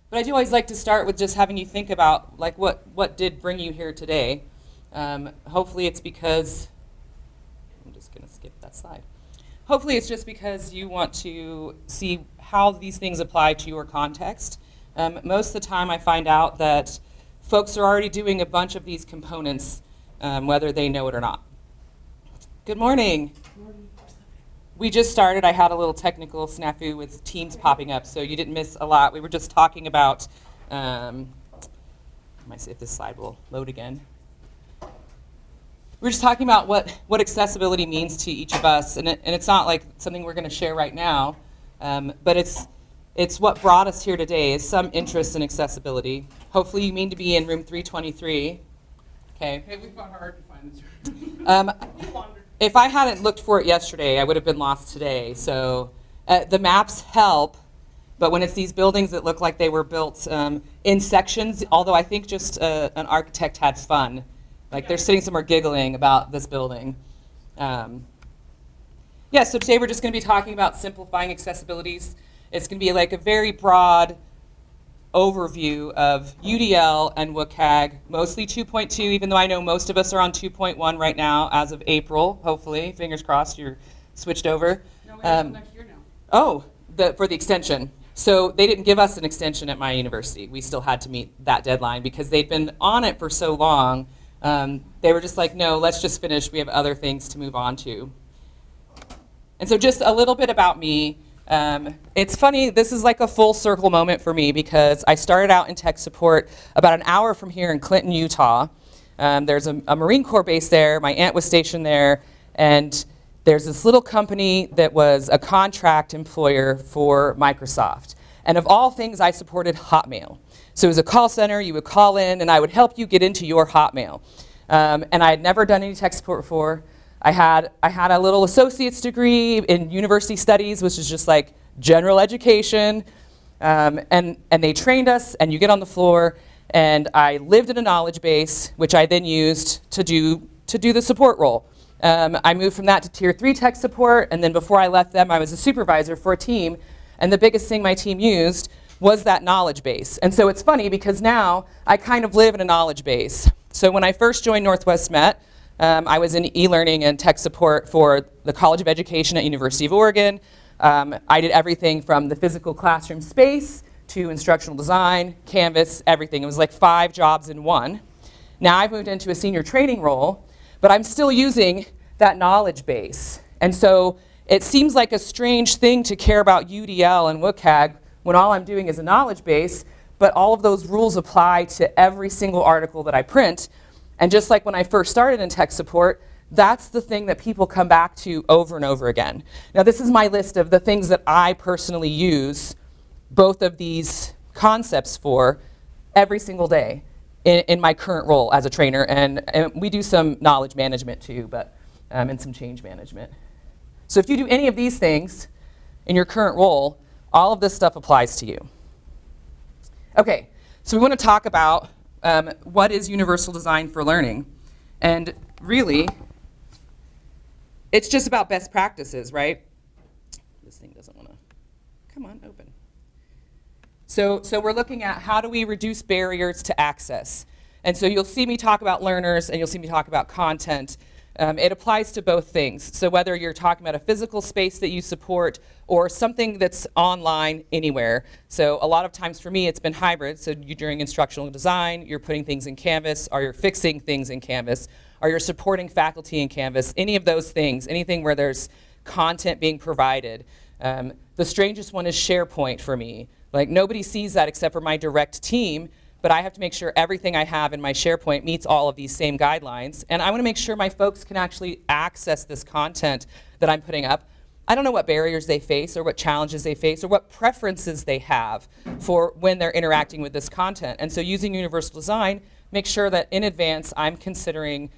But I do always like to start with just having you think about like what did bring you here today. Hopefully it's because, I'm just going to skip that slide. Hopefully it's just because you want to see how these things apply to your context. Most of the time I find out that folks are already doing a bunch of these components, whether they know it or not. Good morning. We just started. I had a little technical snafu with Teams popping up, so you didn't miss a lot. We were just talking about, let me see if this slide will load again. We're just talking about what accessibility means to each of us, and it's not like something we're going to share right now, but it's what brought us here today is some interest in accessibility. Hopefully you mean to be in room 323. Okay. Hey, we fought hard to find this room. If I hadn't looked for it yesterday, I would have been lost today. So the maps help, but when it's these buildings that look like they were built in sections, although I think just an architect had fun. Like they're sitting somewhere giggling about this building. So today we're just going to be talking about simplifying accessibilities. It's going to be like a very broad overview of UDL and WCAG, mostly 2.2, even though I know most of us are on 2.1 right now as of April, hopefully. Fingers crossed you're switched over. No, we have next year now. Oh, for the extension. So they didn't give us an extension at my university. We still had to meet that deadline because they'd been on it for so long. They were just like, no, let's just finish. We have other things to move on to. And so just a little bit about me. It's funny, this is like a full circle moment for me because I started out in tech support about an hour from here in Clinton, Utah. There's a Marine Corps base there. My aunt was stationed there. And there's this little company that was a contract employer for Microsoft. And of all things, I supported Hotmail. So it was a call center. You would call in, and I would help you get into your Hotmail. And I had never done any tech support before. I had a little associate's degree in university studies, which is just like general education. And they trained us, and you get on the floor. And I lived in a knowledge base, which I then used to do the support role. I moved from that to Tier 3 tech support, and then before I left them, I was a supervisor for a team. And the biggest thing my team used was that knowledge base. And so it's funny because now I kind of live in a knowledge base. So when I first joined Northwest Met, I was in e-learning and tech support for the College of Education at University of Oregon. I did everything from the physical classroom space to instructional design, Canvas, everything. It was like 5 jobs in one. Now I've moved into a senior training role, but I'm still using that knowledge base. And so it seems like a strange thing to care about UDL and WCAG when all I'm doing is a knowledge base, but all of those rules apply to every single article that I print. And just like when I first started in tech support, that's the thing that people come back to over and over again. Now this is my list of the things that I personally use both of these concepts for every single day in my current role as a trainer. And we do some knowledge management too, but and some change management. So if you do any of these things in your current role, all of this stuff applies to you. Okay, so we want to talk about what is universal design for learning. And really, it's just about best practices, right? This thing doesn't want to, come on, open. So we're looking at how do we reduce barriers to access. And so you'll see me talk about learners and you'll see me talk about content. It applies to both things. So whether you're talking about a physical space that you support or something that's online anywhere. So a lot of times for me, it's been hybrid. So you're doing instructional design, you're putting things in Canvas, or you're fixing things in Canvas, or you're supporting faculty in Canvas, any of those things, anything where there's content being provided. The strangest one is SharePoint for me. Like nobody sees that except for my direct team, but I have to make sure everything I have in my SharePoint meets all of these same guidelines. And I want to make sure my folks can actually access this content that I'm putting up. I don't know what barriers they face or what challenges they face or what preferences they have for when they're interacting with this content. And so using universal design, make sure that in advance I'm considering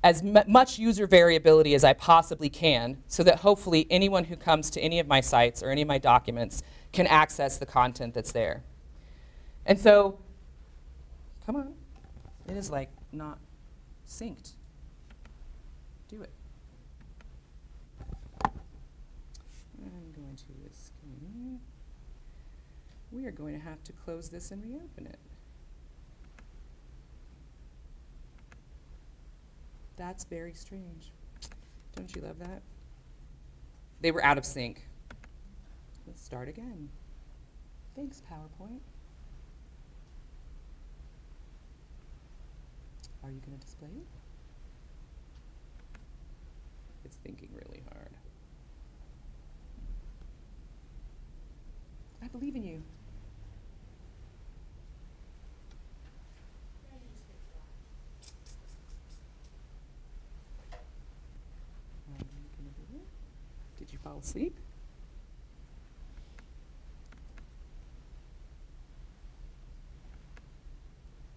as much user variability as I possibly can so that hopefully anyone who comes to any of my sites or any of my documents can access the content that's there. And so, come on, it is like not synced. Do it. I'm going to escape. We are going to have to close this and reopen it. That's very strange. Don't you love that? They were out of sync. Let's start again. Thanks, PowerPoint. Are you going to display it? It's thinking really hard. I believe in you. Did you fall asleep?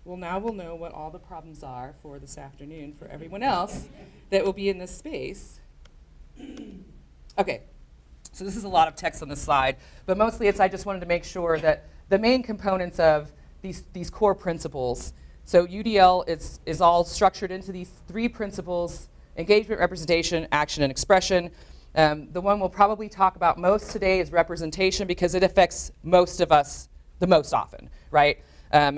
Well, now we'll know what all the problems are for this afternoon for everyone else that will be in this space. Okay, so this is a lot of text on this slide, but mostly I just wanted to make sure that the main components of these core principles, so UDL is all structured into these 3 principles: engagement, representation, action, and expression. The one we'll probably talk about most today is representation because it affects most of us the most often, right?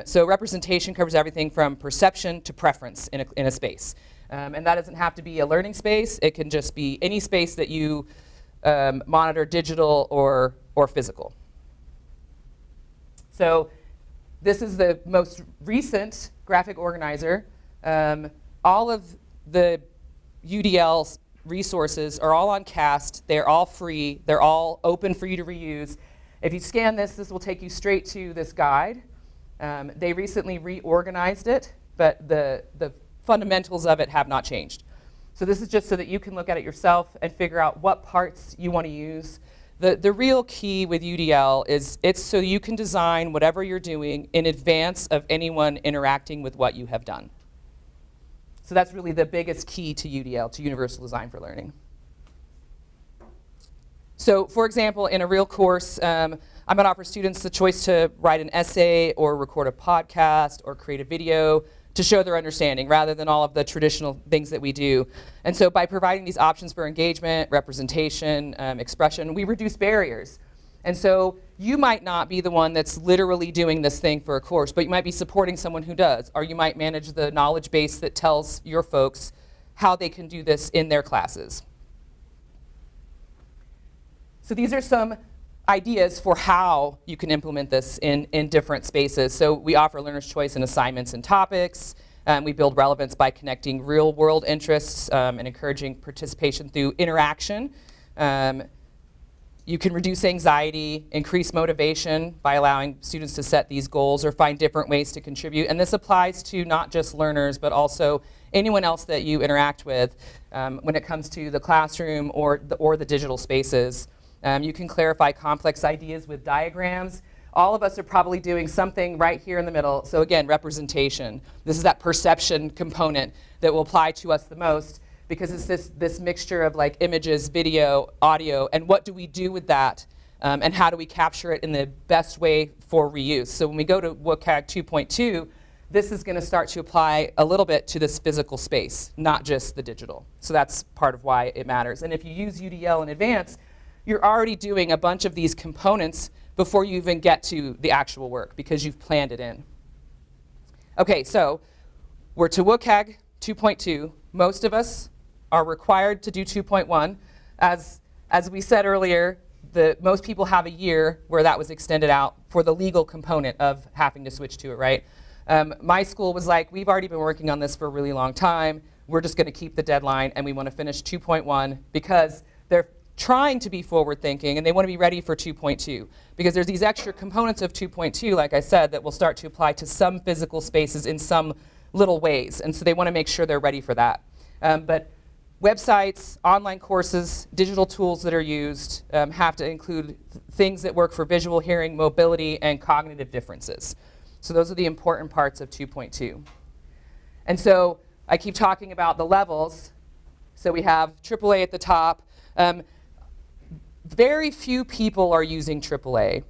So representation covers everything from perception to preference in a space. And that doesn't have to be a learning space. It can just be any space that you monitor, digital or physical. So this is the most recent graphic organizer. All of the UDL resources are all on CAST. They're all free. They're all open for you to reuse. If you scan this, this will take you straight to this guide. They recently reorganized it, but the fundamentals of it have not changed. So this is just so that you can look at it yourself and figure out what parts you want to use. The real key with UDL is it's so you can design whatever you're doing in advance of anyone interacting with what you have done. So that's really the biggest key to UDL, to Universal Design for Learning. So for example, in a real course, I'm going to offer students the choice to write an essay or record a podcast or create a video to show their understanding rather than all of the traditional things that we do. And so by providing these options for engagement, representation, expression, we reduce barriers. And so you might not be the one that's literally doing this thing for a course, but you might be supporting someone who does, or you might manage the knowledge base that tells your folks how they can do this in their classes. So these are some ideas for how you can implement this in different spaces. So we offer learner's choice in assignments and topics. We build relevance by connecting real world interests and encouraging participation through interaction. You can reduce anxiety, increase motivation by allowing students to set these goals or find different ways to contribute. And this applies to not just learners, but also anyone else that you interact with when it comes to the classroom or the digital spaces. You can clarify complex ideas with diagrams. All of us are probably doing something right here in the middle. So again, representation. This is that perception component that will apply to us the most because it's this mixture of like images, video, audio, and what do we do with that? And how do we capture it in the best way for reuse? So when we go to WCAG 2.2, this is going to start to apply a little bit to this physical space, not just the digital. So that's part of why it matters. And if you use UDL in advance, you're already doing a bunch of these components before you even get to the actual work because you've planned it in. Okay, so we're to WCAG 2.2. Most of us are required to do 2.1. As we said earlier, most people have a year where that was extended out for the legal component of having to switch to it, right? My school was like, we've already been working on this for a really long time. We're just going to keep the deadline, and we want to finish 2.1 because they're trying to be forward thinking and they want to be ready for 2.2 because there's these extra components of 2.2, like I said, that will start to apply to some physical spaces in some little ways. And so they want to make sure they're ready for that. But websites, online courses, digital tools that are used have to include things that work for visual, hearing, mobility, and cognitive differences. So those are the important parts of 2.2. And so I keep talking about the levels. So we have AAA at the top. Very few people are using AAA.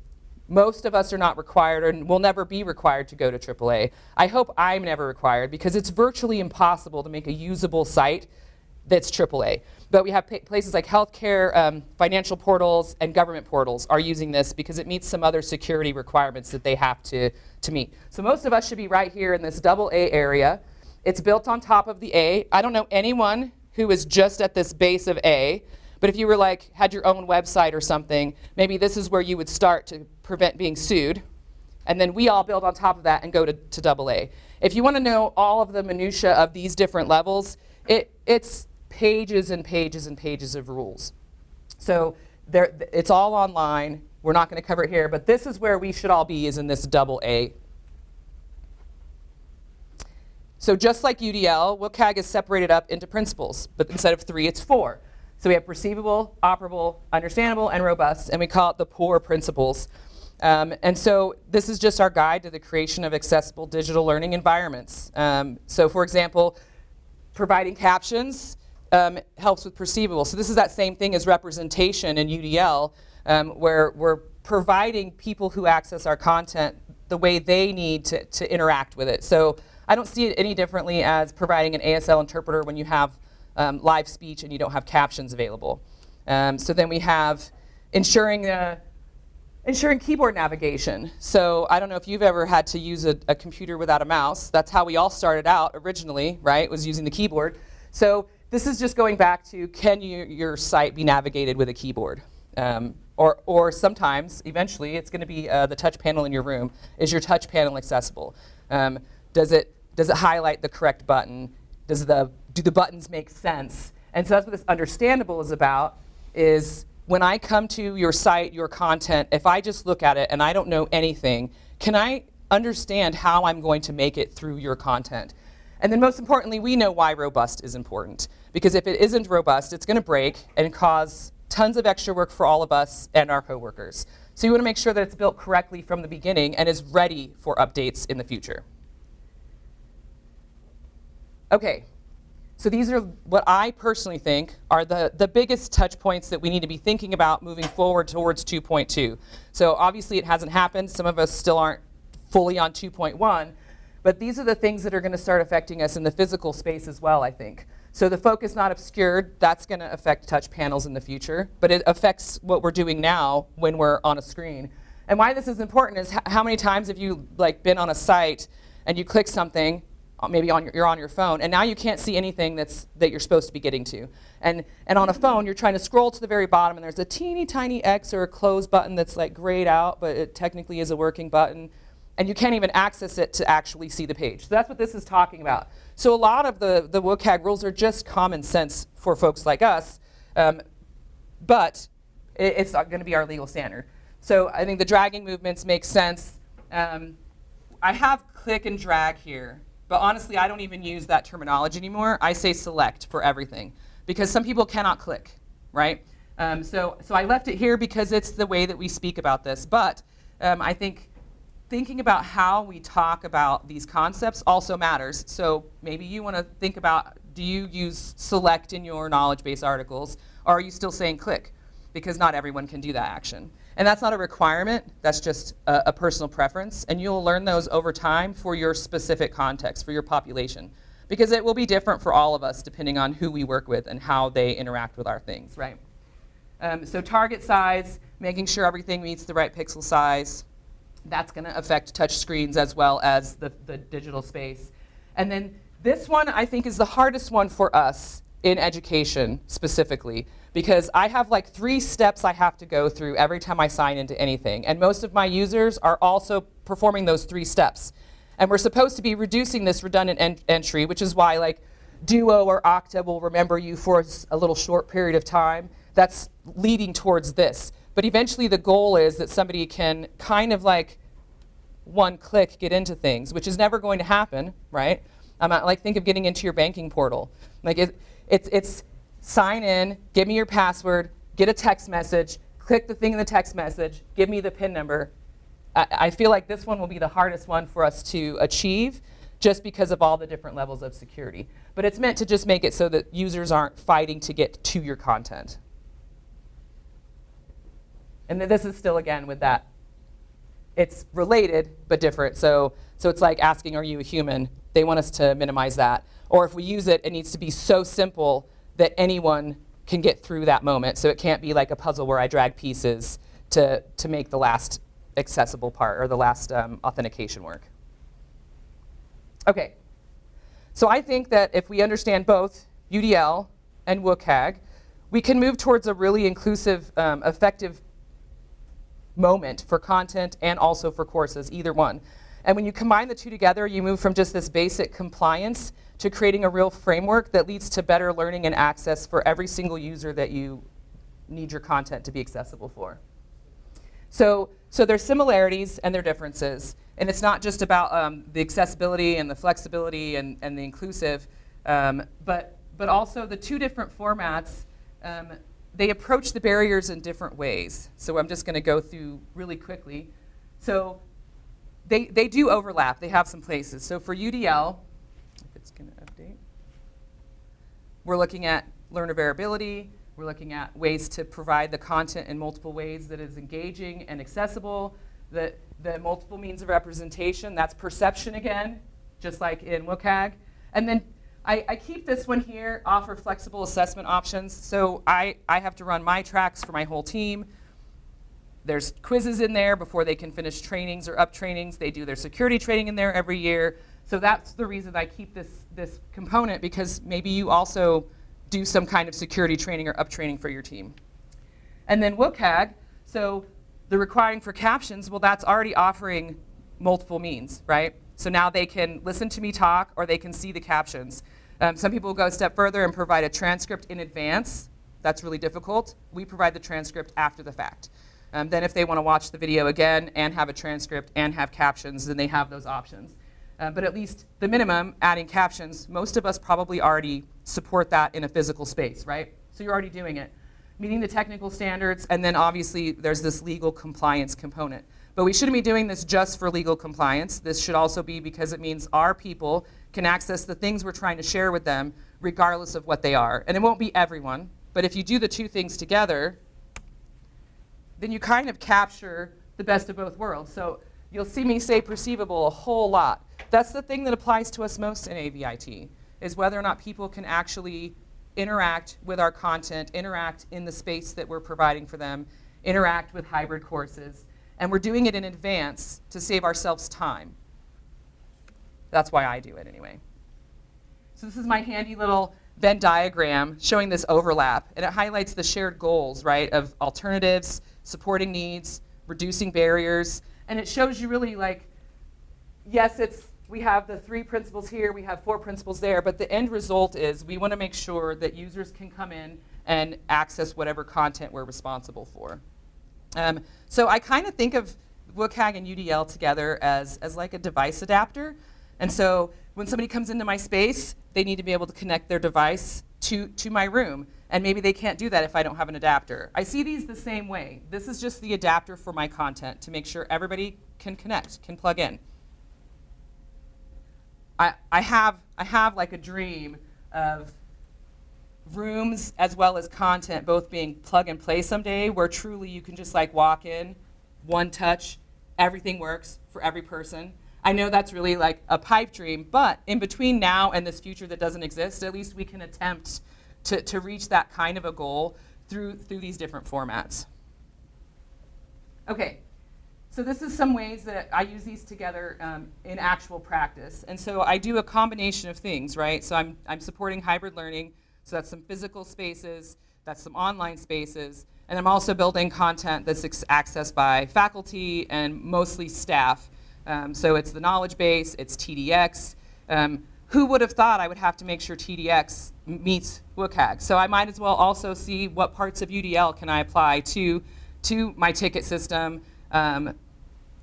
Most of us are not required and will never be required to go to AAA. I hope I'm never required because it's virtually impossible to make a usable site that's AAA. But we have places like healthcare, financial portals, and government portals are using this because it meets some other security requirements that they have to meet. So most of us should be right here in this double A area. It's built on top of the A. I don't know anyone who is just at this base of A, but if you were like, had your own website or something, maybe this is where you would start to prevent being sued. And then we all build on top of that and go to double A. If you want to know all of the minutia of these different levels, it's pages and pages and pages of rules. So it's all online. We're not going to cover it here, but this is where we should all be, is in this double A. So just like UDL, WCAG is separated up into principles, but instead of 3, it's 4. So we have perceivable, operable, understandable, and robust, and we call it the POUR principles. And so this is just our guide to the creation of accessible digital learning environments. So for example, providing captions helps with perceivable. So this is that same thing as representation in UDL, where we're providing people who access our content the way they need to interact with it. So I don't see it any differently as providing an ASL interpreter when you have live speech and you don't have captions available. So then we have ensuring keyboard navigation. So I don't know if you've ever had to use a computer without a mouse. That's how we all started out originally, right? Was using the keyboard. So this is just going back to, can your site be navigated with a keyboard? Or sometimes, eventually, it's going to be the touch panel in your room. Is your touch panel accessible? Does it highlight the correct button? Do the buttons make sense? And so that's what this understandable is about, is when I come to your site, your content, if I just look at it and I don't know anything, can I understand how I'm going to make it through your content? And then most importantly, we know why robust is important. Because if it isn't robust, it's going to break and cause tons of extra work for all of us and our coworkers. So you want to make sure that it's built correctly from the beginning and is ready for updates in the future. Okay, so these are what I personally think are the biggest touch points that we need to be thinking about moving forward towards 2.2. So obviously it hasn't happened. Some of us still aren't fully on 2.1, but these are the things that are going to start affecting us in the physical space as well, I think. So the focus not obscured, that's going to affect touch panels in the future, but it affects what we're doing now when we're on a screen. And why this is important is how many times have you been on a site and you click something, maybe you're on your phone, and now you can't see anything that you're supposed to be getting to. And on a phone, you're trying to scroll to the very bottom, and there's a teeny tiny X or a close button that's grayed out, but it technically is a working button, and you can't even access it to actually see the page. So that's what this is talking about. So a lot of the WCAG rules are just common sense for folks like us, but it's not going to be our legal standard. So I think the dragging movements make sense. I have click and drag here. But honestly, I don't even use that terminology anymore. I say select for everything because some people cannot click, right? So I left it here because it's the way that we speak about this. But I think thinking about how we talk about these concepts also matters. So maybe you want to think about, do you use select in your knowledge base articles, or are you still saying click? Because not everyone can do that action. And that's not a requirement, that's just a personal preference, and you'll learn those over time for your specific context, for your population. Because it will be different for all of us depending on who we work with and how they interact with our things, right? So target size, making sure everything meets the right pixel size, that's gonna affect touch screens as well as the digital space. And then this one I think is the hardest one for us in education specifically, because I have 3 steps I have to go through every time I sign into anything. And most of my users are also performing those 3 steps. And we're supposed to be reducing this redundant entry, which is why Duo or Okta will remember you for a little short period of time. That's leading towards this. But eventually the goal is that somebody can kind of one click get into things, which is never going to happen, right? Think of getting into your banking portal. It's sign in, give me your password, get a text message, click the thing in the text message, give me the PIN number. I feel like this one will be the hardest one for us to achieve just because of all the different levels of security. But it's meant to just make it so that users aren't fighting to get to your content. And this is still, again, with that. It's related, but different. So it's like asking, are you a human? They want us to minimize that. Or if we use it, it needs to be so simple that anyone can get through that moment. So it can't be like a puzzle where I drag pieces to make the last accessible part or the last authentication work. Okay, so I think that if we understand both UDL and WCAG, we can move towards a really inclusive, effective moment for content and also for courses, either one. And when you combine the two together, you move from just this basic compliance to creating a real framework that leads to better learning and access for every single user that you need your content to be accessible for. So there's similarities and there are differences. And it's not just about the accessibility and the flexibility and the inclusive, but also the two different formats, they approach the barriers in different ways. So I'm just going to go through really quickly. So they do overlap. They have some places. So for UDL, if it's going to update, we're looking at learner variability. We're looking at ways to provide the content in multiple ways that is engaging and accessible. The multiple means of representation, that's perception again, just like in WCAG. And then I keep this one here, offer flexible assessment options. So I have to run my tracks for my whole team. There's quizzes in there before they can finish trainings or up trainings. They do their security training in there every year. So that's the reason I keep this component, because maybe you also do some kind of security training or up training for your team. And then WCAG, so the requiring for captions, well, that's already offering multiple means, right? So now they can listen to me talk or they can see the captions. Some people will go a step further and provide a transcript in advance. That's really difficult. We provide the transcript after the fact. Then if they want to watch the video again and have a transcript and have captions, then they have those options. But at least the minimum, adding captions, most of us probably already support that in a physical space, right? So you're already doing it. Meeting the technical standards, and then obviously there's this legal compliance component. But we shouldn't be doing this just for legal compliance. This should also be because it means our people can access the things we're trying to share with them regardless of what they are. And it won't be everyone, but if you do the two things together, then you kind of capture the best of both worlds. So you'll see me say perceivable a whole lot. That's the thing that applies to us most in AVIT, is whether or not people can actually interact with our content, interact in the space that we're providing for them, interact with hybrid courses. And we're doing it in advance to save ourselves time. That's why I do it anyway. So this is my handy little Venn diagram showing this overlap. And it highlights the shared goals, right, of alternatives, supporting needs, reducing barriers. And it shows you really like, yes, we have the 3 principles here, we have 4 principles there, but the end result is we want to make sure that users can come in and access whatever content we're responsible for. So I kind of think of WCAG and UDL together as like a device adapter. And so when somebody comes into my space, they need to be able to connect their device to my room. And maybe they can't do that if I don't have an adapter. I see these the same way. This is just the adapter for my content to make sure everybody can connect, can plug in. I have like a dream of rooms as well as content both being plug and play someday, where truly you can just like walk in, one touch, everything works for every person. I know that's really like a pipe dream, but in between now and this future that doesn't exist, at least we can attempt to reach that kind of a goal through these different formats. Okay, so this is some ways that I use these together in actual practice. And so I do a combination of things, right? So I'm supporting hybrid learning, so that's some physical spaces, that's some online spaces, and I'm also building content that's accessed by faculty and mostly staff. So it's the knowledge base, it's TDX. Who would have thought I would have to make sure TDX meets WCAG? So I might as well also see what parts of UDL can I apply to my ticket system.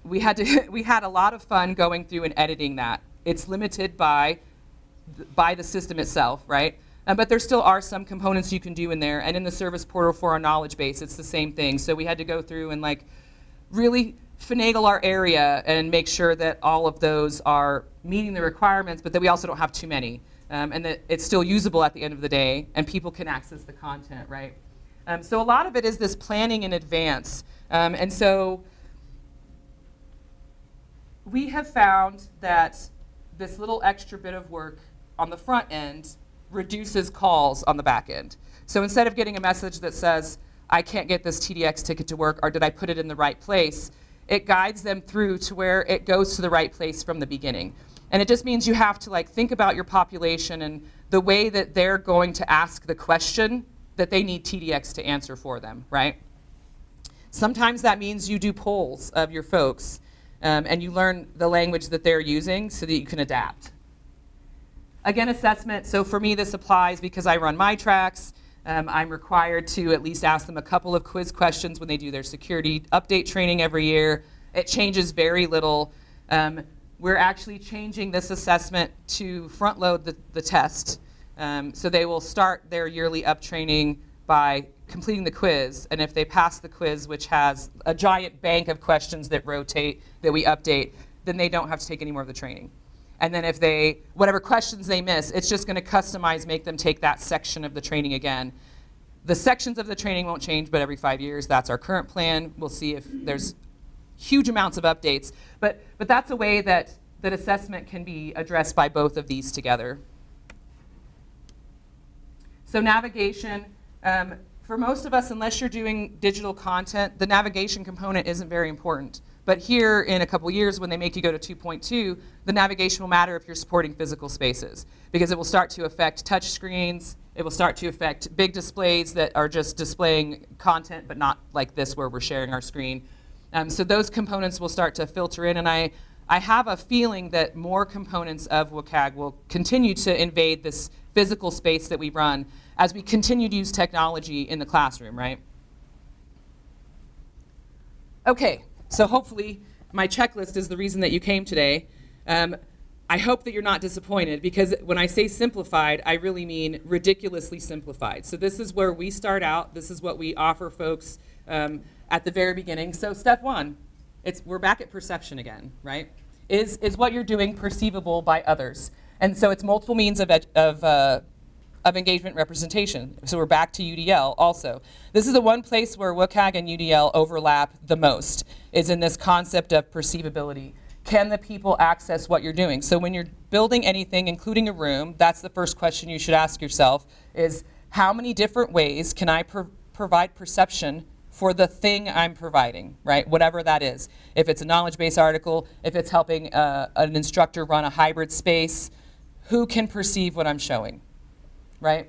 We had a lot of fun going through and editing that. It's limited by the system itself, right? But there still are some components you can do in there. And in the service portal for our knowledge base, it's the same thing. So we had to go through and like really finagle our area and make sure that all of those are meeting the requirements, but that we also don't have too many. And that it's still usable at the end of the day and people can access the content, right? So a lot of it is this planning in advance. And so we have found that this little extra bit of work on the front end reduces calls on the back end. So instead of getting a message that says, I can't get this TDX ticket to work, or did I put it in the right place, it guides them through to where it goes to the right place from the beginning. And it just means you have to like think about your population and the way that they're going to ask the question that they need TDX to answer for them, right? Sometimes that means you do polls of your folks and you learn the language that they're using so that you can adapt. Again, assessment. So for me, this applies because I run my tracks. I'm required to at least ask them a couple of quiz questions when they do their security update training every year. It changes very little. We're actually changing this assessment to front load the test. So they will start their yearly up training by completing the quiz, and if they pass the quiz, which has a giant bank of questions that rotate, that we update, then they don't have to take any more of the training. And then if they, whatever questions they miss, it's just going to customize, make them take that section of the training again. The sections of the training won't change, but every 5 years, that's our current plan. We'll see if there's huge amounts of updates. But that's a way that assessment can be addressed by both of these together. So navigation, for most of us, unless you're doing digital content, the navigation component isn't very important. But here in a couple years, when they make you go to 2.2, the navigation will matter if you're supporting physical spaces, because it will start to affect touch screens. It will start to affect big displays that are just displaying content, but not like this where we're sharing our screen. So those components will start to filter in, and I have a feeling that more components of WCAG will continue to invade this physical space that we run as we continue to use technology in the classroom, right? Okay, so hopefully my checklist is the reason that you came today. I hope that you're not disappointed, because when I say simplified, I really mean ridiculously simplified. So this is where we start out. This is what we offer folks at the very beginning. So step one, we're back at perception again, right? Is what you're doing perceivable by others? And so it's multiple means of engagement representation. So we're back to UDL also. This is the one place where WCAG and UDL overlap the most, is in this concept of perceivability. Can the people access what you're doing? So when you're building anything, including a room, that's the first question you should ask yourself, is how many different ways can I provide perception for the thing I'm providing, right? Whatever that is. If it's a knowledge-based article, if it's helping an instructor run a hybrid space, who can perceive what I'm showing, right?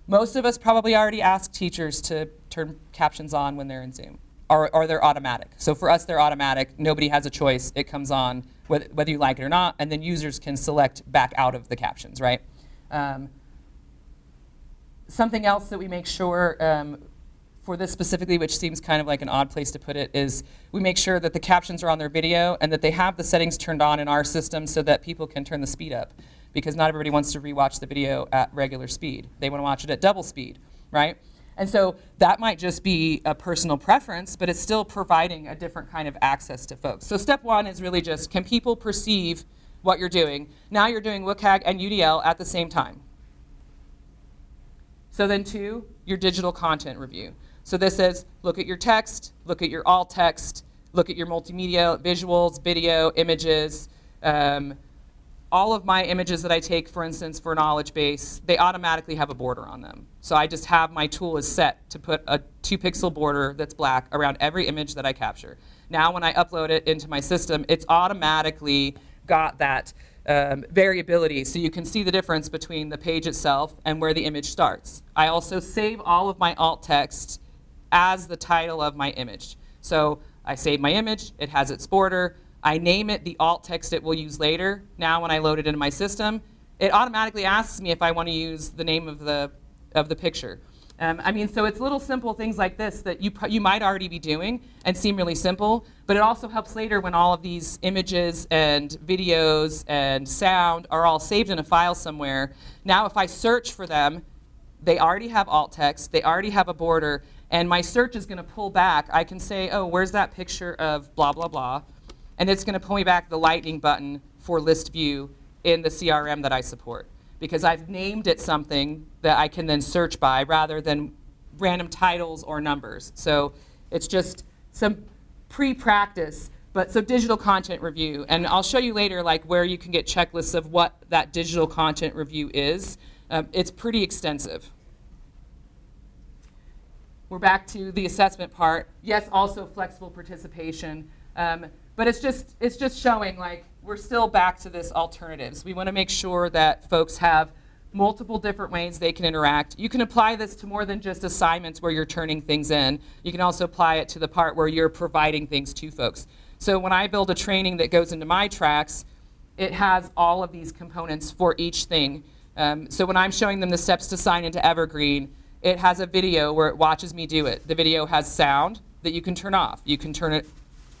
Most of us probably already ask teachers to turn captions on when they're in Zoom, or they're automatic. So for us, they're automatic. Nobody has a choice. It comes on whether you like it or not, and then users can select back out of the captions, right? Something else that we make sure for this specifically, which seems kind of like an odd place to put it, is we make sure that the captions are on their video and that they have the settings turned on in our system so that people can turn the speed up, because not everybody wants to rewatch the video at regular speed. They want to watch it at double speed, right? And so that might just be a personal preference, but it's still providing a different kind of access to folks. So step one is really just, can people perceive what you're doing? Now you're doing WCAG and UDL at the same time. So then two, your digital content review. So this is, look at your text, look at your alt text, look at your multimedia, visuals, video, images. All of my images that I take, for instance, for knowledge base, they automatically have a border on them. So I just have, my tool is set to put a 2-pixel border that's black around every image that I capture. Now when I upload it into my system, it's automatically got that variability, so you can see the difference between the page itself and where the image starts. I also save all of my alt text as the title of my image. So I save my image, it has its border, I name it the alt text it will use later. Now when I load it into my system, it automatically asks me if I want to use the name of the picture. So it's little simple things like this that you might already be doing and seem really simple, but it also helps later when all of these images and videos and sound are all saved in a file somewhere. Now if I search for them, they already have alt text, they already have a border, and my search is going to pull back. I can say, oh, where's that picture of blah, blah, blah, and it's going to pull me back the lightning button for list view in the CRM that I support, because I've named it something that I can then search by rather than random titles or numbers. So it's just some pre-practice, but so digital content review. And I'll show you later like where you can get checklists of what that digital content review is. It's pretty extensive. we're back to the assessment part. Yes, also flexible participation, but it's just showing like we're still back to this alternatives. We want to make sure that folks have multiple different ways they can interact. You can apply this to more than just assignments where you're turning things in. You can also apply it to the part where you're providing things to folks. So when I build a training that goes into my tracks, it has all of these components for each thing. So when I'm showing them the steps to sign into Evergreen, it has a video where it watches me do it. The video has sound that you can turn off. You can turn it,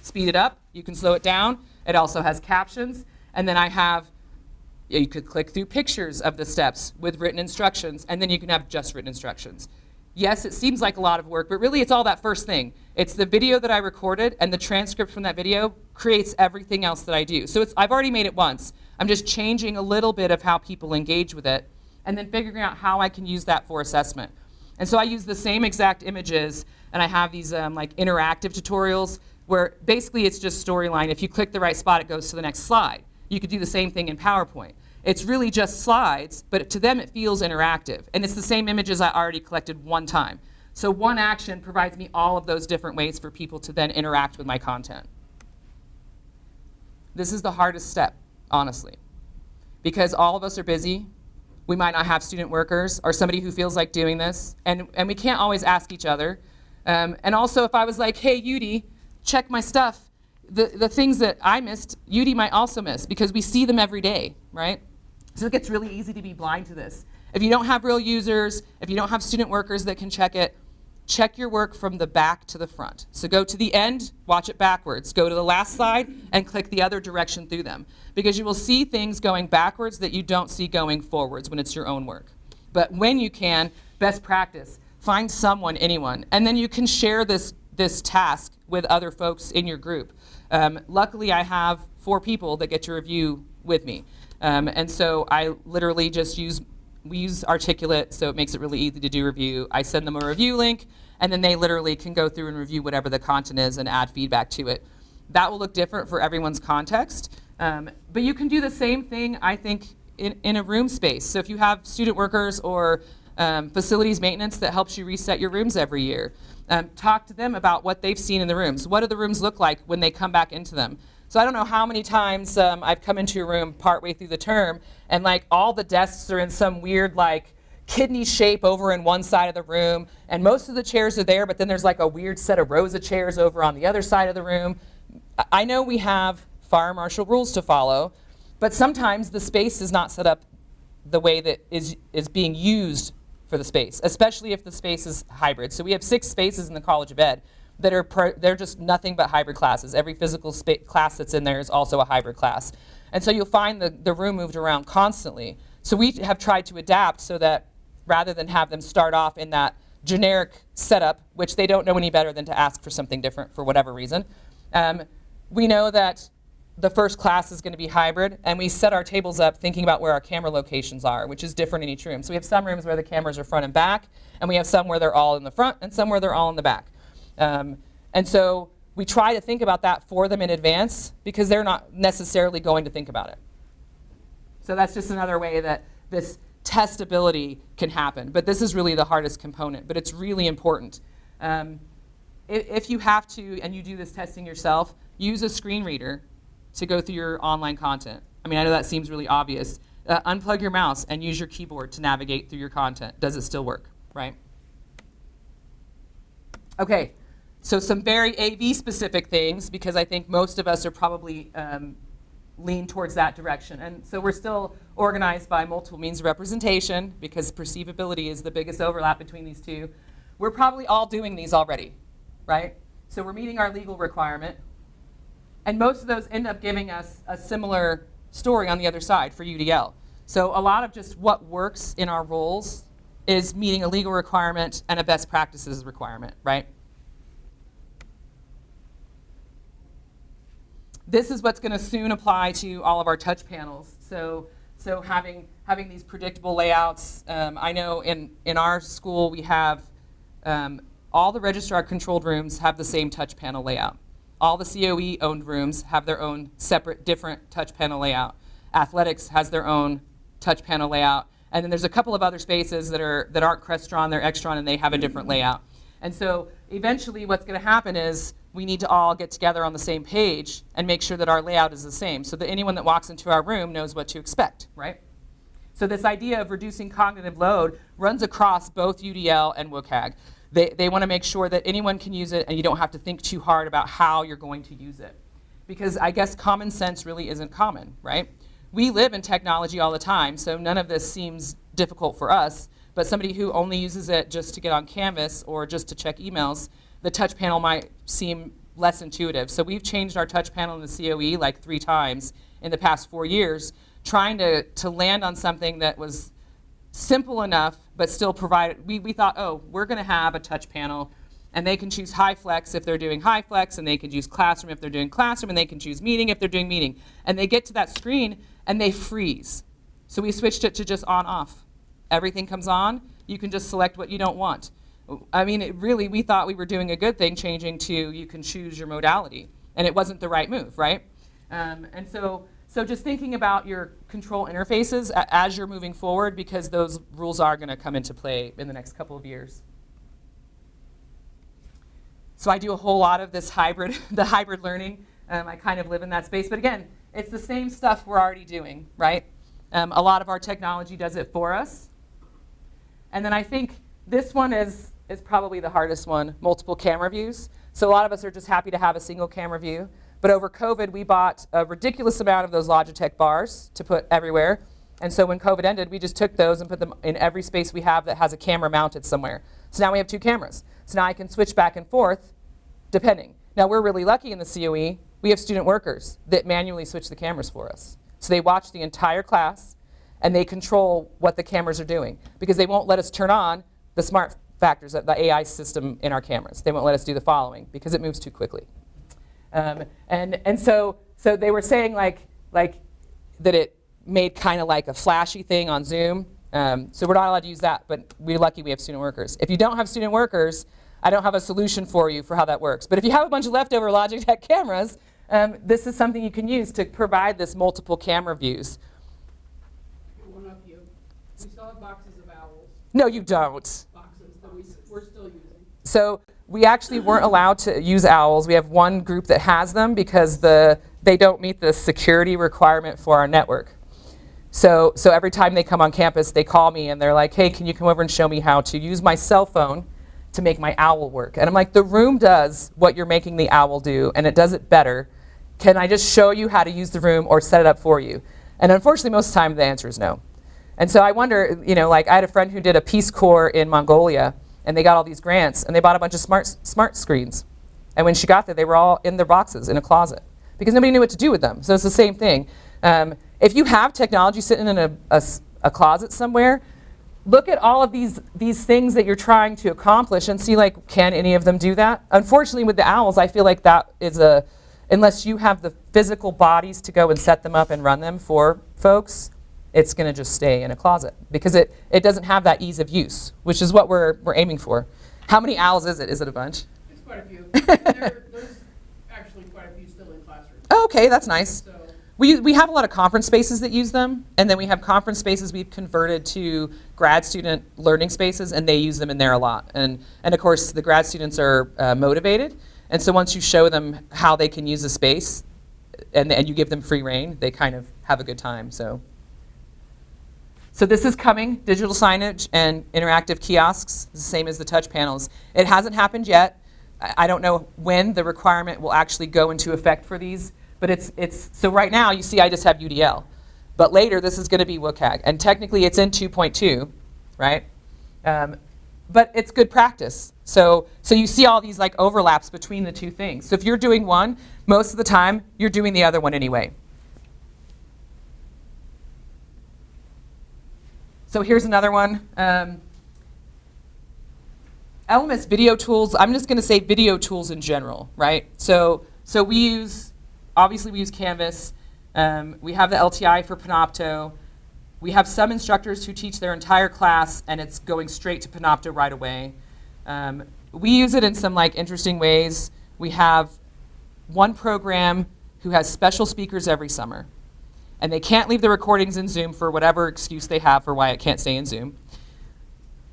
speed it up, you can slow it down. It also has captions, and then I have, you could click through pictures of the steps with written instructions, and then you can have just written instructions. Yes, it seems like a lot of work, but really it's all that first thing. It's the video that I recorded, and the transcript from that video creates everything else that I do. So I've already made it once. I'm just changing a little bit of how people engage with it, and then figuring out how I can use that for assessment. And so I use the same exact images, and I have these like interactive tutorials where basically it's just storyline. If you click the right spot, it goes to the next slide. You could do the same thing in PowerPoint. It's really just slides, but to them it feels interactive. And it's the same images I already collected one time. So one action provides me all of those different ways for people to then interact with my content. This is the hardest step, honestly, because all of us are busy. We might not have student workers or somebody who feels like doing this, and we can't always ask each other. And also, if I was like, hey, UD, check my stuff, the things that I missed, UD might also miss, because we see them every day, right? So it gets really easy to be blind to this. If you don't have real users, if you don't have student workers that can check it, check your work from the back to the front. So go to the end, watch it backwards. Go to the last slide and click the other direction through them. Because you will see things going backwards that you don't see going forwards when it's your own work. But when you can, best practice, find someone, anyone, and then you can share this task with other folks in your group. Luckily, I have 4 people that get to review with me. And so I literally just we use Articulate, so it makes it really easy to do review. I send them a review link, and then they literally can go through and review whatever the content is and add feedback to it. That will look different for everyone's context. But you can do the same thing, I think, in a room space. So if you have student workers or facilities maintenance that helps you reset your rooms every year, talk to them about what they've seen in the rooms. What do the rooms look like when they come back into them? So I don't know how many times I've come into a room partway through the term, and like all the desks are in some weird like kidney shape over in one side of the room, and most of the chairs are there, but then there's like a weird set of rows of chairs over on the other side of the room. I know we have fire marshal rules to follow, but sometimes the space is not set up the way that is being used for the space, especially if the space is hybrid. So we have 6 spaces in the College of Ed that they're just nothing but hybrid classes. Every physical class that's in there is also a hybrid class. And so you'll find the room moved around constantly. So we have tried to adapt so that rather than have them start off in that generic setup, which they don't know any better than to ask for something different for whatever reason, we know that the first class is going to be hybrid, and we set our tables up thinking about where our camera locations are, which is different in each room. So we have some rooms where the cameras are front and back, and we have some where they're all in the front and some where they're all in the back. And so we try to think about that for them in advance because they're not necessarily going to think about it. So that's just another way that this testability can happen. But this is really the hardest component, but it's really important. If you have to, and you do this testing yourself, use a screen reader to go through your online content. I mean, I know that seems really obvious. Unplug your mouse and use your keyboard to navigate through your content. Does it still work, right? Okay. So some very AV-specific things, because I think most of us are probably lean towards that direction. And so we're still organized by multiple means of representation, because perceivability is the biggest overlap between these two. We're probably all doing these already, right? So we're meeting our legal requirement. And most of those end up giving us a similar story on the other side for UDL. So a lot of just what works in our roles is meeting a legal requirement and a best practices requirement, right? This is what's going to soon apply to all of our touch panels. So having these predictable layouts. I know in our school we have all the registrar-controlled rooms have the same touch panel layout. All the COE-owned rooms have their own separate, different touch panel layout. Athletics has their own touch panel layout. And then there's a couple of other spaces that aren't Crestron, they're Extron, and they have a different layout. And so eventually what's going to happen is we need to all get together on the same page and make sure that our layout is the same so that anyone that walks into our room knows what to expect, right? So this idea of reducing cognitive load runs across both UDL and WCAG. They want to make sure that anyone can use it and you don't have to think too hard about how you're going to use it. Because I guess common sense really isn't common, right? We live in technology all the time, so none of this seems difficult for us, but somebody who only uses it just to get on Canvas or just to check emails, the touch panel might seem less intuitive. So we've changed our touch panel in the COE like 3 times in the past 4 years, trying to land on something that was simple enough, but still provided. We thought, oh, we're going to have a touch panel, and they can choose high flex if they're doing high flex, and they can choose classroom if they're doing classroom, and they can choose meeting if they're doing meeting. And they get to that screen, and they freeze. So we switched it to just on off. Everything comes on. You can just select what you don't want. I mean, we thought we were doing a good thing, changing to you can choose your modality, and it wasn't the right move, right? And so just thinking about your control interfaces as you're moving forward, because those rules are going to come into play in the next couple of years. So I do a whole lot of this the hybrid learning. I kind of live in that space. But again, it's the same stuff we're already doing, right? A lot of our technology does it for us. And then I think this one is probably the hardest one, multiple camera views. So a lot of us are just happy to have a single camera view. But over COVID, we bought a ridiculous amount of those Logitech bars to put everywhere. And so when COVID ended, we just took those and put them in every space we have that has a camera mounted somewhere. So now we have 2 cameras. So now I can switch back and forth depending. Now we're really lucky in the COE. We have student workers that manually switch the cameras for us. So they watch the entire class and they control what the cameras are doing, because they won't let us turn on the smart factors, the AI system in our cameras. They won't let us do the following because it moves too quickly. And so they were saying like that it made kind of like a flashy thing on Zoom. So we're not allowed to use that, but we're lucky we have student workers. If you don't have student workers, I don't have a solution for you for how that works. But if you have a bunch of leftover Logitech cameras, this is something you can use to provide this multiple camera views. One up you. We still have boxes of owls. No, you don't. Boxes that we're still using. So we actually weren't allowed to use owls. We have one group that has them because they don't meet the security requirement for our network. So every time they come on campus, they call me and they're like, hey, can you come over and show me how to use my cell phone to make my owl work? And I'm like, the room does what you're making the owl do, and it does it better. Can I just show you how to use the room or set it up for you? And unfortunately, most of the time, the answer is no. And so I wonder, like I had a friend who did a Peace Corps in Mongolia, and they got all these grants, and they bought a bunch of smart screens. And when she got there, they were all in their boxes in a closet because nobody knew what to do with them. So it's the same thing. If you have technology sitting in a closet somewhere, look at all of these things that you're trying to accomplish and see, like, can any of them do that? Unfortunately, with the owls, I feel like that is unless you have the physical bodies to go and set them up and run them for folks, it's going to just stay in a closet because it doesn't have that ease of use, which is what we're aiming for. How many owls is it? Is it a bunch? It's quite a few. There's actually quite a few still in classrooms. Oh, okay, that's nice. So We have a lot of conference spaces that use them, and then we have conference spaces we've converted to grad student learning spaces, and they use them in there a lot. And of course, the grad students are motivated, and so once you show them how they can use the space, and you give them free reign, they kind of have a good time. So this is coming, digital signage and interactive kiosks, the same as the touch panels. It hasn't happened yet. I don't know when the requirement will actually go into effect for these. But it's so right now you see I just have UDL, but later this is going to be WCAG, and technically it's in 2.2, right? But it's good practice. So you see all these like overlaps between the two things. So if you're doing one, most of the time you're doing the other one anyway. So here's another one. LMS video tools. I'm just going to say video tools in general, right? So we use. Obviously, we use Canvas. We have the LTI for Panopto. We have some instructors who teach their entire class, and it's going straight to Panopto right away. We use it in some interesting ways. We have one program who has special speakers every summer, and they can't leave the recordings in Zoom for whatever excuse they have for why it can't stay in Zoom.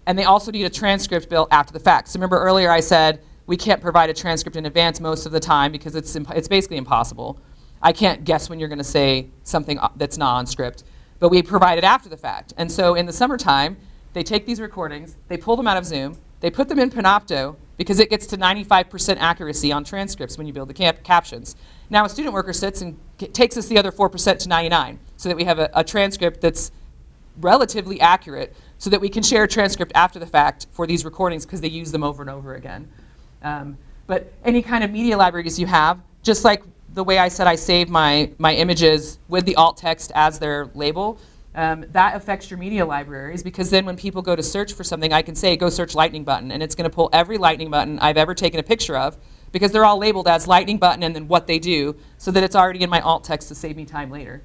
And they also need a transcript built after the fact. So remember earlier I said we can't provide a transcript in advance most of the time because it's basically impossible. I can't guess when you're going to say something that's not on script. But we provide it after the fact. And so in the summertime, they take these recordings, they pull them out of Zoom, they put them in Panopto because it gets to 95% accuracy on transcripts when you build the captions. Now a student worker sits and takes us the other 4% to 99 so that we have a transcript that's relatively accurate so that we can share a transcript after the fact for these recordings because they use them over and over again. But any kind of media libraries you have, just like the way I said I save my images with the alt text as their label, that affects your media libraries because then when people go to search for something, I can say, go search lightning button, and it's going to pull every lightning button I've ever taken a picture of because they're all labeled as lightning button and then what they do so that it's already in my alt text to save me time later.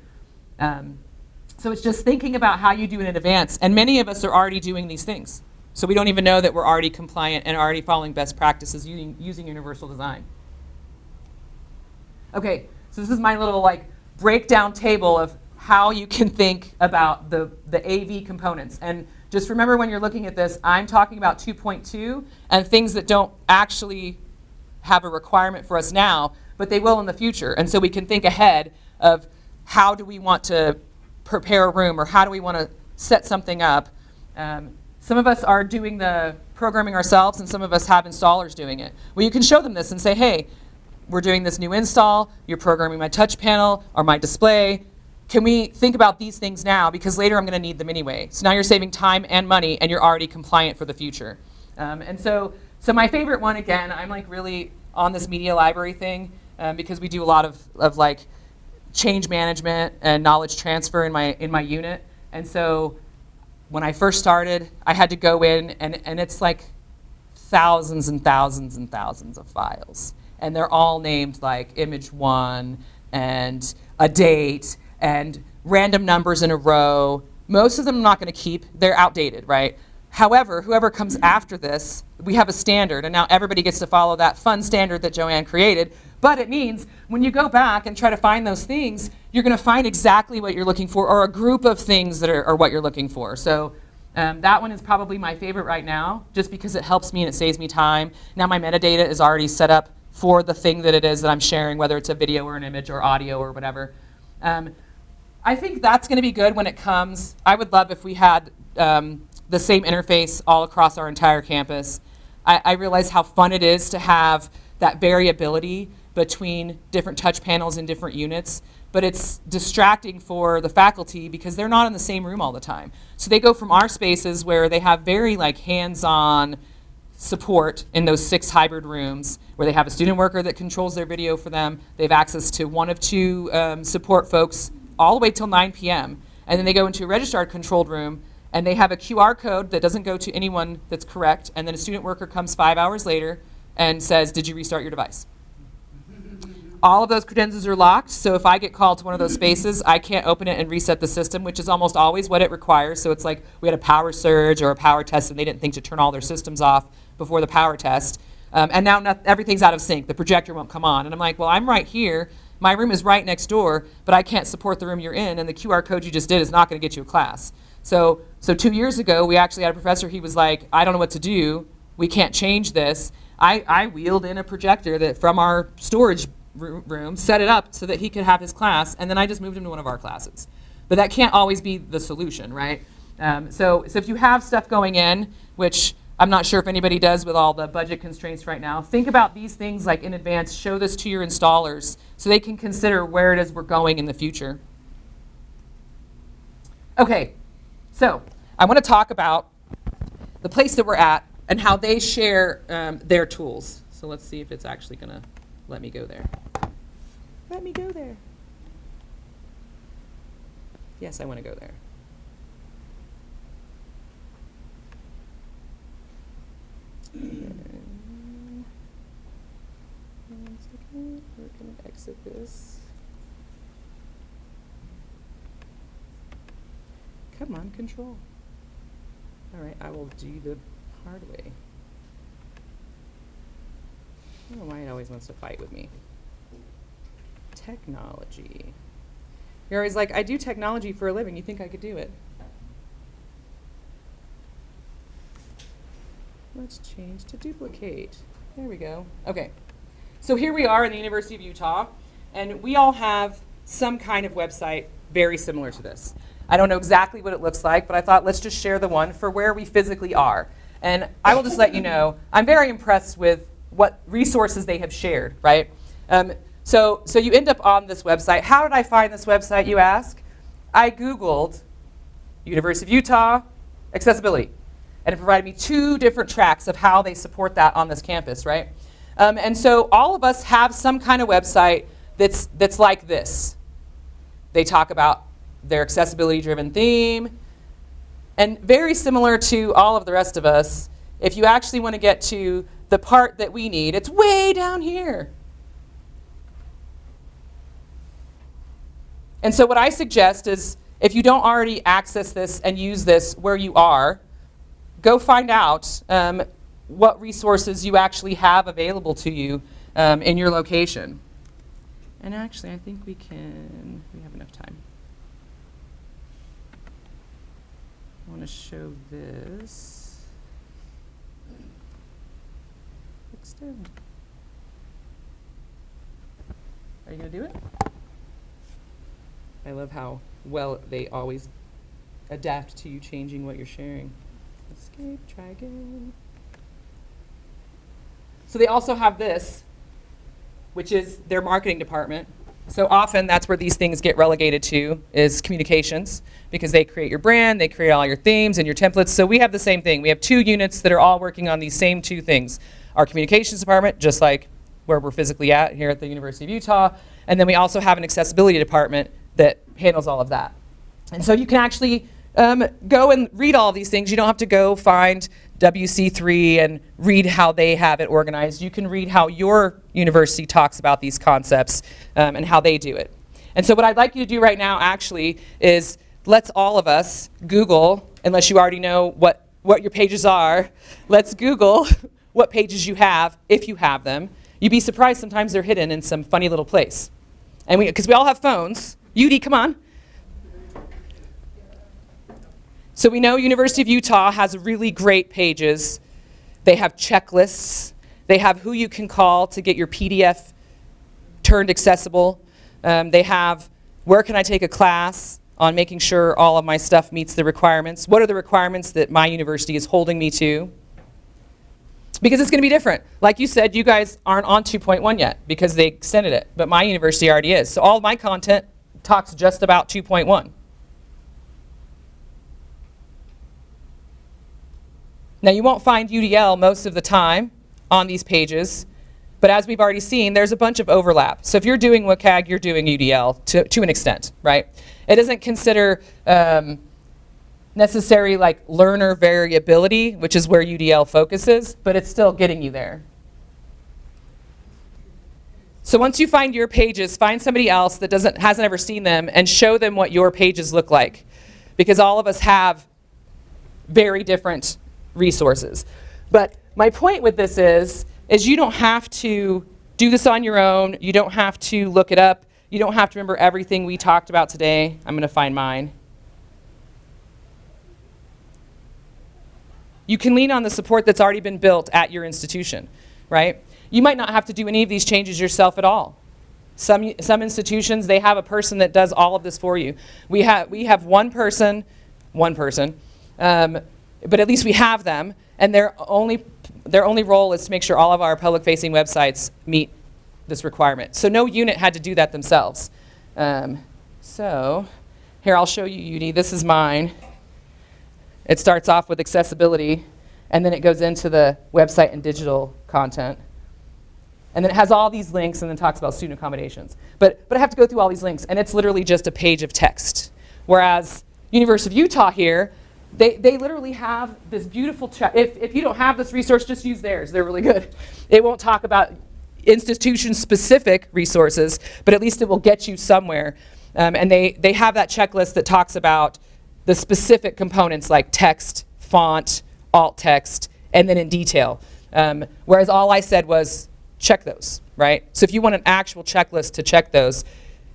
So it's just thinking about how you do it in advance, and many of us are already doing these things. So we don't even know that we're already compliant and already following best practices using universal design. Okay, so this is my little like breakdown table of how you can think about the AV components. And just remember when you're looking at this, I'm talking about 2.2 and things that don't actually have a requirement for us now, but they will in the future. And so we can think ahead of how do we want to prepare a room or how do we want to set something up. Some of us are doing the programming ourselves and some of us have installers doing it. Well, you can show them this and say, hey, we're doing this new install, you're programming my touch panel or my display. Can we think about these things now because later I'm going to need them anyway. So now you're saving time and money and you're already compliant for the future. And so my favorite one, again, I'm like really on this media library thing because we do a lot of like change management and knowledge transfer in my unit. And so when I first started, I had to go in and it's like thousands and thousands and thousands of files. And they're all named like image 1 and a date and random numbers in a row. Most of them I'm not going to keep. They're outdated, right? However, whoever comes after this, we have a standard, and now everybody gets to follow that fun standard that Joanne created. But it means when you go back and try to find those things, you're going to find exactly what you're looking for or a group of things that are what you're looking for. So that one is probably my favorite right now just because it helps me and it saves me time. Now my metadata is already set up for the thing that it is that I'm sharing, whether it's a video or an image or audio or whatever. I think that's going to be good when it comes. I would love if we had the same interface all across our entire campus. I realize how fun it is to have that variability between different touch panels in different units, but it's distracting for the faculty because they're not in the same room all the time. So they go from our spaces where they have very like hands-on support in those 6 hybrid rooms where they have a student worker that controls their video for them. They have access to 1 of 2 support folks all the way till 9 p.m. And then they go into a registrar's controlled room and they have a QR code that doesn't go to anyone that's correct. And then a student worker comes 5 hours later and says, did you restart your device? All of those credentials are locked, so if I get called to one of those spaces, I can't open it and reset the system, which is almost always what it requires. So it's like we had a power surge or a power test and they didn't think to turn all their systems off before the power test. And now everything's out of sync. The projector won't come on. And I'm like, well, I'm right here. My room is right next door, but I can't support the room you're in, and the QR code you just did is not going to get you a class. So 2 years ago, we actually had a professor. He was like, I don't know what to do. We can't change this. I wheeled in a projector that from our storage room, set it up so that he could have his class, and then I just moved him to one of our classes. But that can't always be the solution, right? So if you have stuff going in, which I'm not sure if anybody does with all the budget constraints right now, think about these things like in advance, show this to your installers so they can consider where it is we're going in the future. Okay, so I want to talk about the place that we're at and how they share their tools. So let's see if it's actually going to let me go there. Let me go there. Yes, I want to go there. And 1 second, we're going to exit this. Come on, control. All right, I will do the hard way. I don't know why it always wants to fight with me. Technology. You're always like, I do technology for a living. You think I could do it? let's change to duplicate. There we go. Okay. So here we are in the University of Utah, and we all have some kind of website very similar to this. I don't know exactly what it looks like, but I thought let's just share the one for where we physically are. And I will just let you know, I'm very impressed with what resources they have shared, right? So you end up on this website. How did I find this website, you ask? I Googled University of Utah accessibility, and it provided me 2 different tracks of how they support that on this campus, right? And so all of us have some kind of website that's like this. They talk about their accessibility-driven theme, and very similar to all of the rest of us, if you actually want to get to the part that we need, it's way down here. And so what I suggest is, if you don't already access this and use this where you are, go find out what resources you actually have available to you in your location. And actually, I think we have enough time. I want to show this. Extend. Are you going to do it? I love how well they always adapt to you changing what you're sharing. Escape, try again. So they also have this, which is their marketing department. So often that's where these things get relegated to, is communications, because they create your brand, they create all your themes and your templates. So we have the same thing. We have 2 units that are all working on these same 2 things. Our communications department, just like where we're physically at here at the University of Utah, and then we also have an accessibility department that handles all of that. And so you can actually go and read all of these things. You don't have to go find WC3 and read how they have it organized. You can read how your university talks about these concepts and how they do it. And so what I'd like you to do right now actually is, let's all of us Google, unless you already know what your pages are, let's Google what pages you have, if you have them. You'd be surprised sometimes they're hidden in some funny little place. And because we all have phones. UD, come on. So we know University of Utah has really great pages. They have checklists. They have who you can call to get your PDF turned accessible. They have where can I take a class on making sure all of my stuff meets the requirements. What are the requirements that my university is holding me to? Because it's going to be different. Like you said, you guys aren't on 2.1 yet because they extended it, but my university already is. So all of my content talks just about 2.1. Now you won't find UDL most of the time on these pages, but as we've already seen, there's a bunch of overlap. So if you're doing WCAG, you're doing UDL to an extent, right? It doesn't consider necessary like learner variability, which is where UDL focuses, but it's still getting you there. So once you find your pages, find somebody else that hasn't ever seen them and show them what your pages look like, because all of us have very different resources. But my point with this is you don't have to do this on your own. You don't have to look it up. You don't have to remember everything we talked about today. I'm going to find mine. You can lean on the support that's already been built at your institution, right? You might not have to do any of these changes yourself at all. Some institutions, they have a person that does all of this for you. We have one person, but at least we have them, and their only role is to make sure all of our public-facing websites meet this requirement. So no unit had to do that themselves. So here, I'll show you UD. This is mine. It starts off with accessibility, and then it goes into the website and digital content. And then it has all these links and then talks about student accommodations. But I have to go through all these links, and it's literally just a page of text. Whereas University of Utah here, they literally have this beautiful if you don't have this resource, just use theirs. They're really good. It won't talk about institution-specific resources, but at least it will get you somewhere. And they have that checklist that talks about the specific components like text, font, alt text, and then in detail. Whereas all I said was check those, right? So if you want an actual checklist to check those,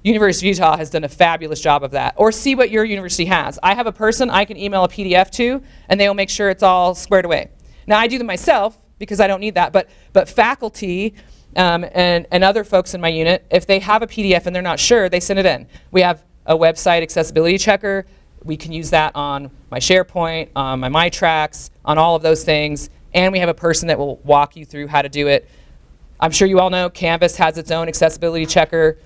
University of Utah has done a fabulous job of that. Or see what your university has. I have a person I can email a PDF to, and they will make sure it's all squared away. Now, I do them myself because I don't need that, but faculty and other folks in my unit, if they have a PDF and they're not sure, they send it in. We have a website accessibility checker. We can use that on my SharePoint, on my MyTracks, on all of those things, and we have a person that will walk you through how to do it. I'm sure you all know Canvas has its own accessibility checker.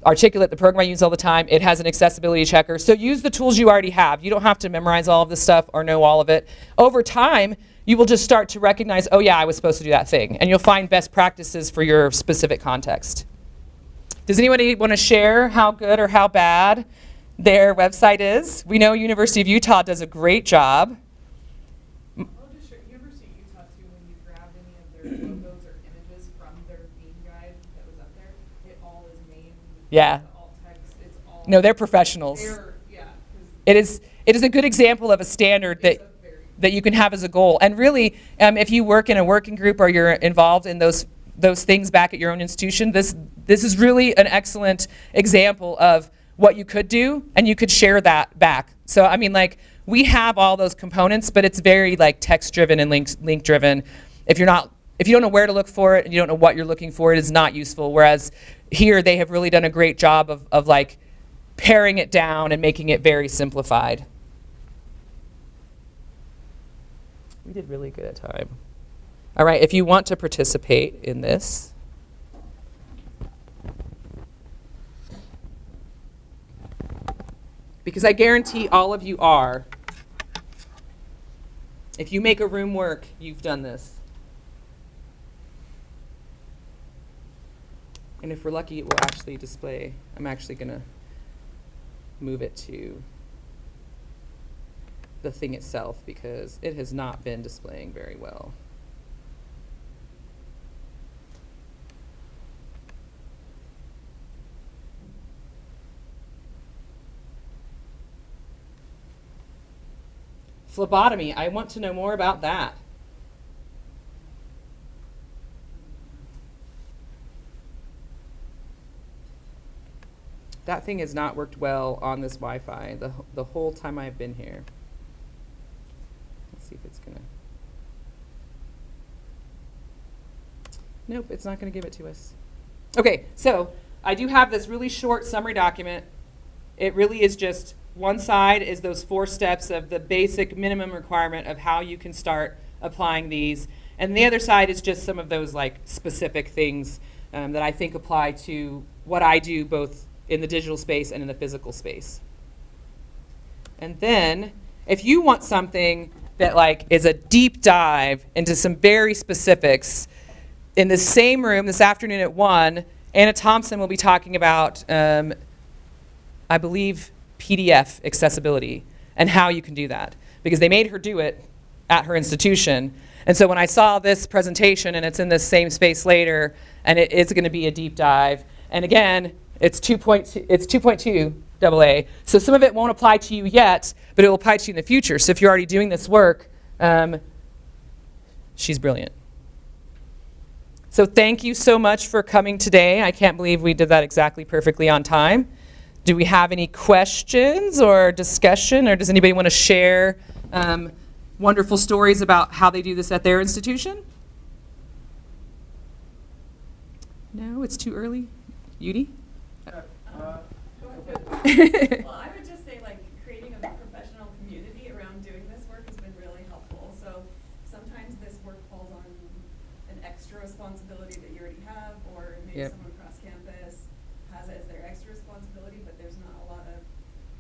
Articulate, the program I use all the time, it has an accessibility checker. So use the tools you already have. You don't have to memorize all of this stuff or know all of it. Over time, you will just start to recognize, oh yeah, I was supposed to do that thing. And you'll find best practices for your specific context. Does anybody want to share how good or how bad their website is? We know University of Utah does a great job. I'll just share, University of Utah too, when you grab any of their logos or images from their theme guide that was up there, it all is named. Yeah. The alt text, it's all. No, they're professionals. Yeah. 'Cause It is a good example of a standard that you can have as a goal. And really, if you work in a working group or you're involved in those things back at your own institution, this is really an excellent example of what you could do, and you could share that back. So I mean, like, we have all those components, but it's very like text driven and link driven. If you don't know where to look for it and you don't know what you're looking for, it is not useful. Whereas here they have really done a great job of like paring it down and making it very simplified. We did really good at time. All right, if you want to participate in this, because I guarantee all of you are, if you make a room work, you've done this. And if we're lucky, it will actually display. I'm actually going to move it to the thing itself because it has not been displaying very well. Phlebotomy, I want to know more about that. That thing has not worked well on this Wi-Fi the whole time I've been here. Let's see if it's gonna. Nope, it's not gonna give it to us. Okay, so I do have this really short summary document. It really is just one side is those 4 steps of the basic minimum requirement of how you can start applying these. And the other side is just some of those like specific things that I think apply to what I do both in the digital space and in the physical space. And then if you want something that like is a deep dive into some very specifics, in the same room this afternoon at 1, Anna Thompson will be talking about, I believe, PDF accessibility and how you can do that. Because they made her do it at her institution. And so when I saw this presentation, and it's in this same space later, and it is going to be a deep dive. And again, it's 2.2 AA. So some of it won't apply to you yet, but it will apply to you in the future. So if you're already doing this work, she's brilliant. So thank you so much for coming today. I can't believe we did that exactly perfectly on time. Do we have any questions or discussion, or does anybody want to share wonderful stories about how they do this at their institution? No, it's too early. Yudi? Well, I would just say, like, creating a professional community around doing this work has been really helpful. So sometimes this work falls on an extra responsibility that you already have, or maybe someone across campus has it as their extra responsibility, but there's not a lot of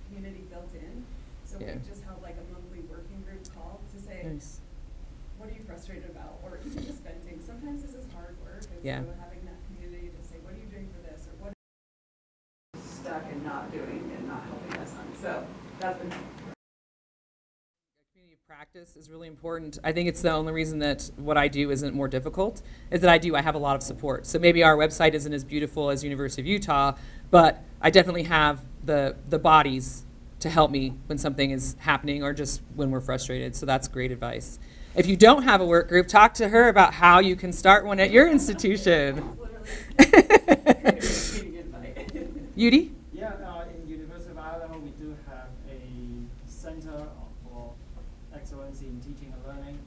community built in. So we just held like a monthly working group call to say, what are you frustrated about? Or even just venting. Sometimes this is hard work, and so having that community to say, what are you doing for this? Or what stuck and not doing and not helping us on. So that's been Community of practice is really important. I think it's the only reason that what I do isn't more difficult, is that I have a lot of support. So maybe our website isn't as beautiful as University of Utah, but I definitely have the bodies to help me when something is happening or just when we're frustrated. So that's great advice. If you don't have a work group, talk to her about how you can start one at your institution. Yudi? Yeah, in University of Idaho, we do have a Center for Excellency in teaching and learning.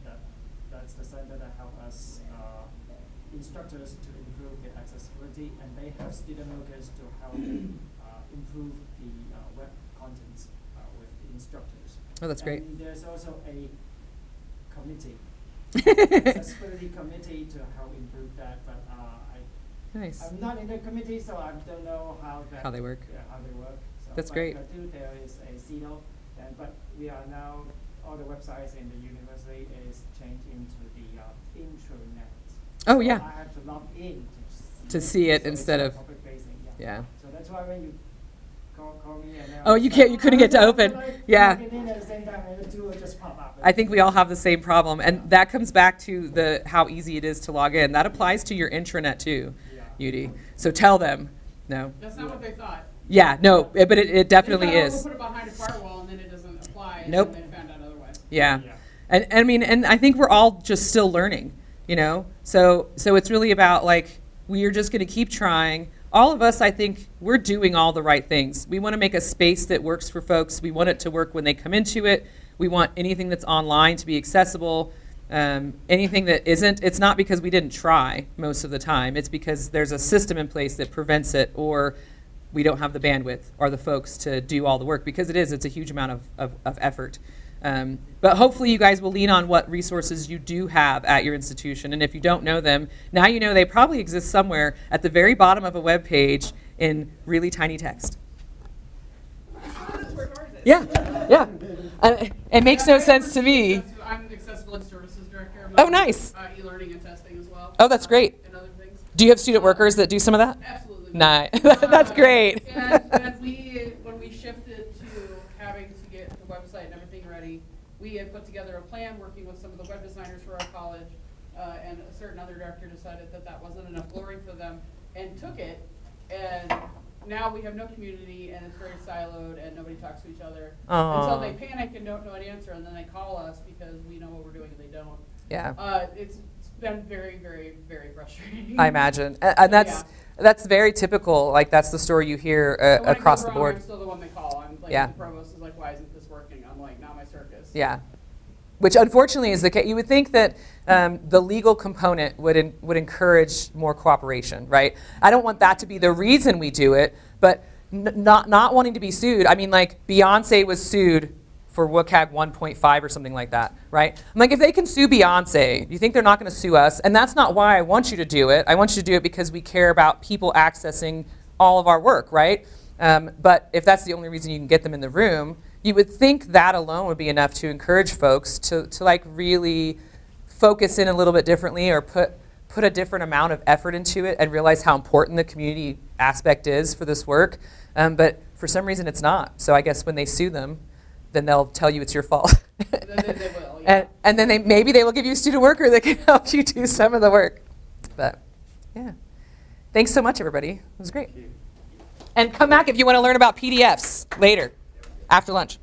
That's the center that help us instructors to improve the accessibility, and they have student workers to help improve the web contents with the instructors. Oh, that's great. And there's also a committee, accessibility committee to help improve that. But Nice. I'm not in the committee, so I don't know how They work. Yeah, how they work. So, That's but great. There is a CEDO, but we are now, all the websites in the university is changed into the intranet. Oh, So yeah. I have to log in To see it so instead it's of- not public facing, Yeah. So that's why when you call me and Oh, you couldn't get to open. Yeah. Log in at the same time and the tool will just pop up. I think we all have the same problem, and that comes back to how easy it is to log in. That applies to your intranet too, UD. So tell them, no. That's not what they thought. Yeah, no, but it definitely They thought, oh, is. we'll put it behind a firewall and then it doesn't apply. And Nope. then they found out otherwise. Yeah. Yeah. And I mean, and I think we're all just still learning, you know? So it's really about like, we are just going to keep trying. All of us, I think, we're doing all the right things. We want to make a space that works for folks. We want it to work when they come into it. We want anything that's online to be accessible. Anything that isn't, it's not because we didn't try most of the time. It's because there's a system in place that prevents it, or we don't have the bandwidth or the folks to do all the work, because it's a huge amount of effort. But hopefully you guys will lean on what resources you do have at your institution. And if you don't know them, now you know they probably exist somewhere at the very bottom of a web page in really tiny text. That's where ours is. Yeah. It makes no sense to me. I'm the Accessibility Services Director. Oh, nice. E-learning and testing as well. Oh, that's great. And other things. Do you have student workers that do some of that? Absolutely. Nice. That's great. And when we shifted to having to get the website and everything ready, we had put together a plan working with some of the web designers for our college, and a certain other director decided that wasn't enough glory for them and took it, and now we have no community and it's very siloed and nobody talks to each other until they panic and don't know an answer, and then they call us because we know what we're doing and they don't. Yeah. It's been very, very, very frustrating. I imagine. And that's very typical. Like, that's the story you hear And when it across goes the wrong, board. I'm still the one they call. I'm like, Yeah. the provost is like, why isn't this working? I'm like, not my circus. Yeah. Which unfortunately is the case. You would think that the legal component would encourage more cooperation, right? I don't want that to be the reason we do it, but not wanting to be sued. I mean, like, Beyonce was sued for WCAG 1.5 or something like that, right? I'm like, if they can sue Beyonce, do you think they're not going to sue us? And that's not why I want you to do it. I want you to do it because we care about people accessing all of our work, right? But if that's the only reason you can get them in the room, you would think that alone would be enough to encourage folks to like really focus in a little bit differently, or put a different amount of effort into it and realize how important the community aspect is for this work. But for some reason it's not. So I guess when they sue them, then they'll tell you it's your fault. They will, yeah. And then maybe they will give you a student worker that can help you do some of the work. But yeah. Thanks so much, everybody. It was great. And come back if you want to learn about PDFs later, after lunch.